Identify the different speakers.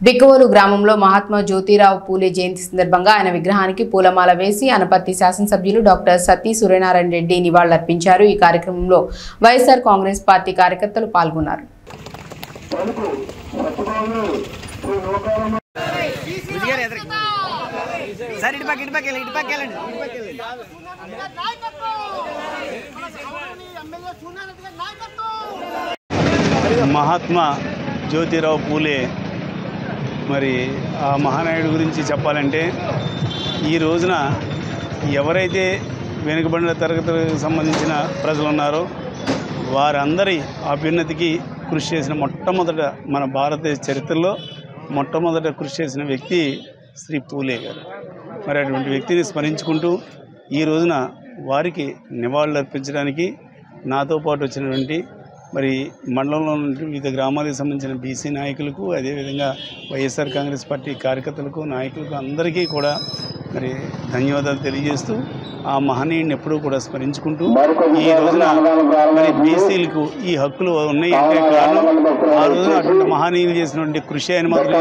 Speaker 1: బిక్కవోలు గ్రామంలో మహాత్మా జ్యోతిరావు పూలే జయంతి సందర్భంగా ఆయన విగ్రహానికి పూలమాల వేసి అనపర్తి శాసనసభ్యులు డాక్టర్ సతీ సూర్యనారాయణ రెడ్డి నివాళులర్పించారు। ఈ కార్యక్రమంలో వైఎస్ఆర్ కాంగ్రెస్ పార్టీ కార్యకర్తలు పాల్గొన్నారు।
Speaker 2: మహాత్మా జ్యోతిరావు పూలే మరి ఆ మహానాయుడు గురించి చెప్పాలంటే ఈ రోజున ఎవరైతే వెనుకబడిన తరగతులకు సంబంధించిన ప్రజలు ఉన్నారో వారందరి అభ్యున్నతికి కృషి చేసిన మొట్టమొదట మన భారతదేశ చరిత్రలో మొట్టమొదట కృషి చేసిన వ్యక్తి శ్రీ పూలే గారు। మరి అటువంటి వ్యక్తిని స్మరించుకుంటూ ఈ రోజున వారికి నివాళులు అర్పించడానికి నాతో పాటు వచ్చినటువంటి మరి మండలంలో వివిధ గ్రామాలకు సంబంధించిన బీసీ నాయకులకు అదేవిధంగా వైఎస్ఆర్ కాంగ్రెస్ పార్టీ కార్యకర్తలకు నాయకులకు అందరికీ కూడా మరి ధన్యవాదాలు తెలియజేస్తూ ఆ మహనీయుడిని ఎప్పుడూ కూడా స్మరించుకుంటూ ఈ రోజున మరి బీసీలకు ఈ హక్కులు ఉన్నాయి అంటే కారణం ఆ రోజున అటువంటి మహనీయులు చేసినటువంటి కృషి అని మాత్రం